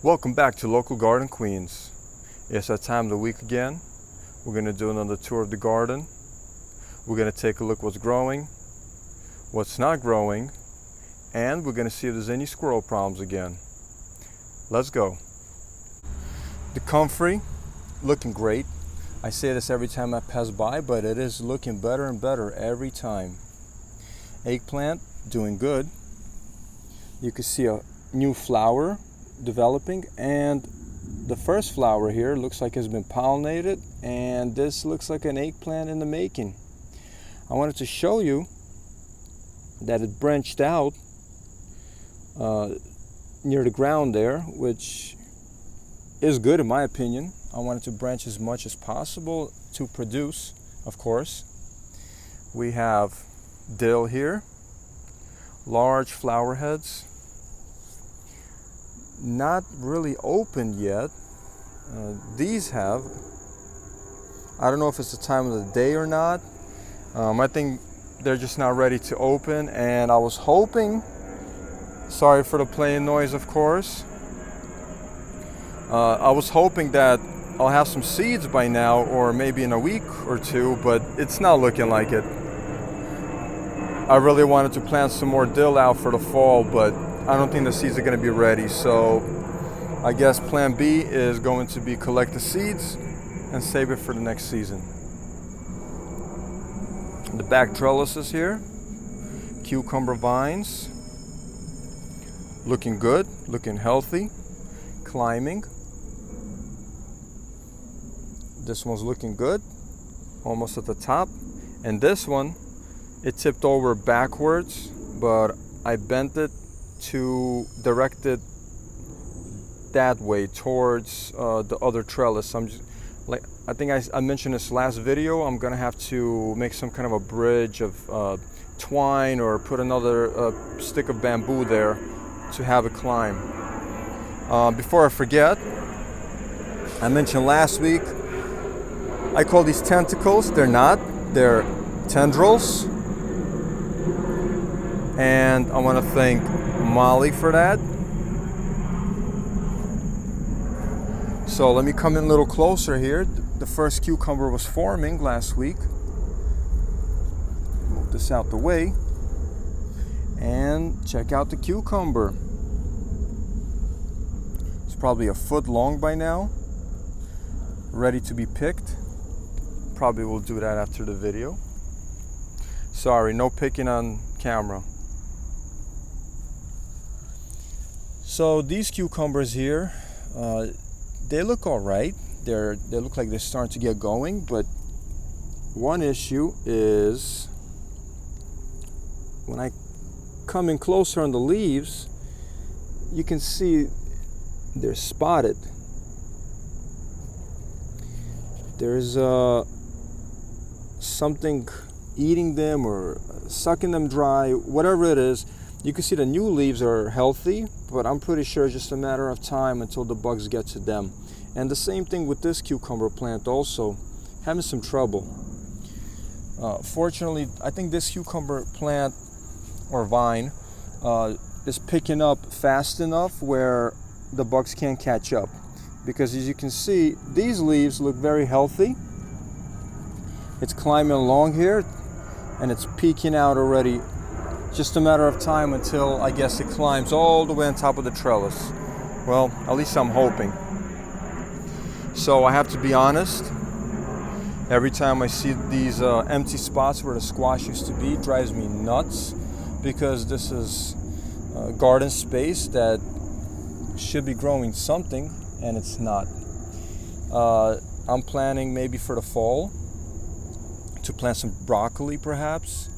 Welcome back to Local Garden Queens. It's that time of the week again. We're going to do another tour of the garden. We're going to take a look what's growing, what's not growing, and we're going to see if there's any squirrel problems again. Let's go. The comfrey, looking great. I say this every time I pass by, but it is looking better and better every time. Eggplant, doing good. You can see a new flower developing, and the first flower here looks like it's been pollinated, and this looks like an eggplant in the making. I wanted to show you that it branched out near the ground there, which is good in my opinion. I wanted to branch as much as possible to produce, of course. We have dill here, large flower heads, not really opened yet. These have, I don't know if it's the time of the day or not. I think they're just not ready to open, and I was hoping, sorry for the playing noise of course, I was hoping that I'll have some seeds by now, or maybe in a week or two, but it's not looking like it. I really wanted to plant some more dill out for the fall, but I don't think the seeds are going to be ready, so I guess plan B is going to be collect the seeds and save it for the next season. The back trellises here, cucumber vines, looking good, looking healthy, climbing. This one's looking good, almost at the top. And this one, it tipped over backwards, but I bent it to direct it that way towards the other trellis. I think I mentioned this last video, I'm gonna have to make some kind of a bridge of twine or put another stick of bamboo there to have it climb. Before I forget, I mentioned last week, I call these tentacles. They're not, they're tendrils. And I want to thank Molly for that. So let me come in a little closer here. The first cucumber was forming last week. Move this out the way. And check out the cucumber. It's probably a foot long by now. Ready to be picked. Probably will do that after the video. Sorry, no picking on camera. So these cucumbers here, they look all right. They look like they're starting to get going, but one issue is when I come in closer on the leaves, you can see they're spotted. There's something eating them or sucking them dry, whatever it is. You can see the new leaves are healthy, but I'm pretty sure it's just a matter of time until the bugs get to them. And the same thing with this cucumber plant also, having some trouble. Fortunately, I think this cucumber plant or vine is picking up fast enough where the bugs can't catch up. Because as you can see, these leaves look very healthy. It's climbing along here and it's peeking out already. Just a matter of time until I guess it climbs all the way on top of the trellis. Well, at least I'm hoping. So I have to be honest, every time I see these empty spots where the squash used to be, it drives me nuts, because this is garden space that should be growing something and it's not. I'm planning maybe for the fall to plant some broccoli perhaps.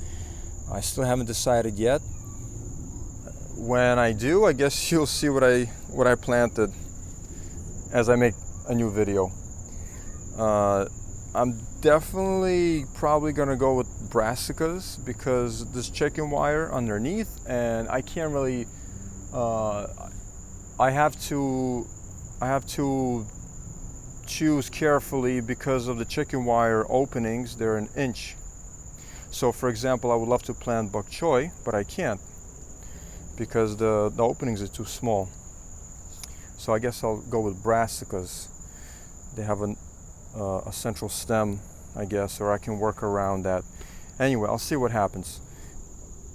I still haven't decided yet. When I do, I guess you'll see what I planted as I make a new video. I'm definitely probably gonna go with brassicas because this chicken wire underneath, and I can't really. I have to choose carefully because of the chicken wire openings. They're an inch. So for example, I would love to plant bok choy, but I can't because the openings are too small. So I guess I'll go with brassicas. They have a central stem, I guess, or I can work around that. Anyway, I'll see what happens,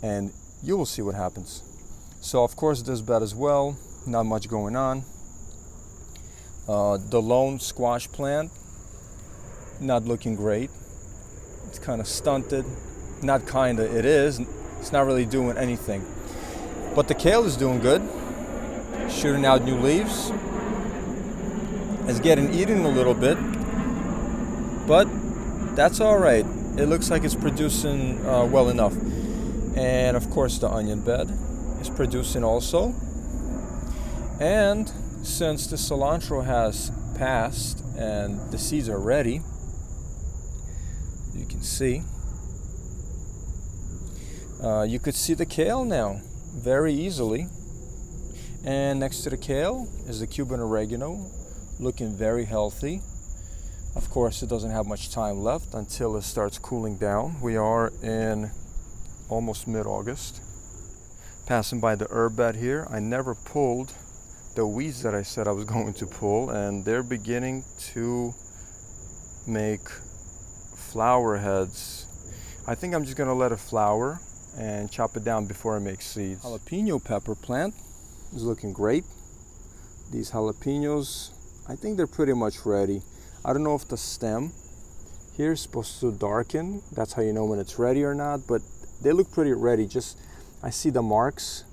and you will see what happens. So of course this bed as well, not much going on. The lone squash plant, not looking great. It's kind of stunted. Not kinda, it is. It's not really doing anything. But the kale is doing good. Shooting out new leaves. It's getting eaten a little bit, but that's all right. It looks like it's producing well enough. And of course the onion bed is producing also. And since the cilantro has passed and the seeds are ready, you can see, you could see the kale now very easily. And next to the kale is the Cuban oregano, looking very healthy. Of course, it doesn't have much time left until it starts cooling down. We are in almost mid-August. Passing by the herb bed here, I never pulled the weeds that I said I was going to pull, and they're beginning to make flower heads. I think I'm just gonna let it flower and chop it down before I make seeds. Jalapeno pepper plant is looking great. These jalapenos, I think they're pretty much ready. I don't know if the stem here is supposed to darken. That's how you know when it's ready or not, but they look pretty ready. Just, I see the marks,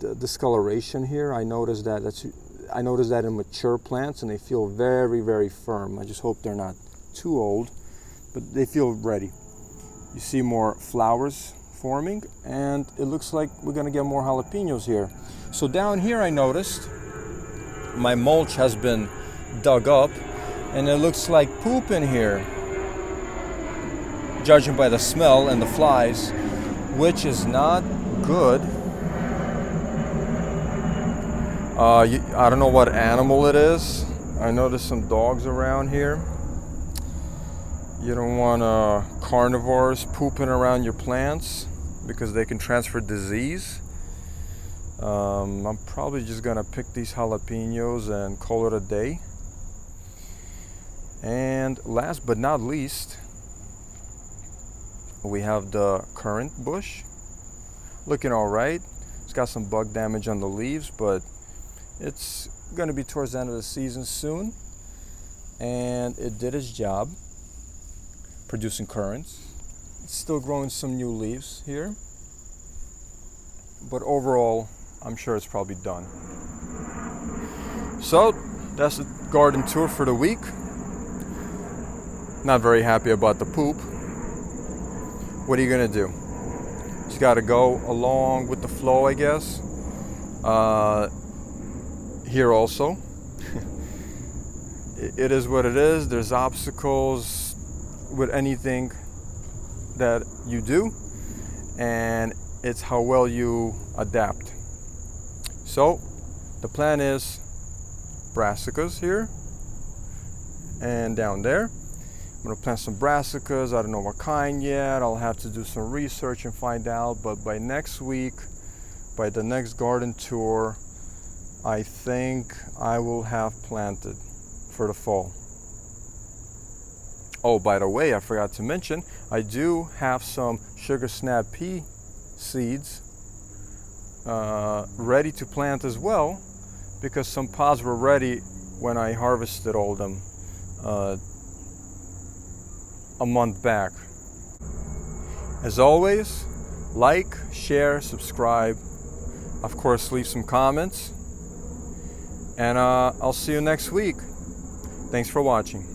the discoloration here. I noticed that in mature plants, and they feel very, very firm. I just hope they're not too old, but they feel ready. You see more flowers forming, and it looks like we're gonna get more jalapenos here. So down here I noticed my mulch has been dug up, and it looks like poop in here, judging by the smell and the flies, which is not good. I don't know what animal it is. I noticed some dogs around here. You don't want carnivores pooping around your plants because they can transfer disease. I'm probably just gonna pick these jalapenos and call it a day. And last but not least, we have the currant bush, looking all right. It's got some bug damage on the leaves, but it's gonna be towards the end of the season soon, and it did its job, producing currants. It's still growing some new leaves here, but overall I'm sure it's probably done. So that's the garden tour for the week. Not very happy about the poop. What are you gonna do? Just gotta go along with the flow, I guess. Here also, it is what it is. There's obstacles with anything that you do, and it's how well you adapt. So the plan is brassicas here and down there. I'm gonna plant some brassicas. I don't know what kind yet. I'll have to do some research and find out, but by next week, by the next garden tour, I think I will have planted for the fall. Oh, by the way, I forgot to mention, I do have some sugar snap pea seeds ready to plant as well, because some pods were ready when I harvested all of them a month back. As always, like, share, subscribe, of course leave some comments, and I'll see you next week. Thanks for watching.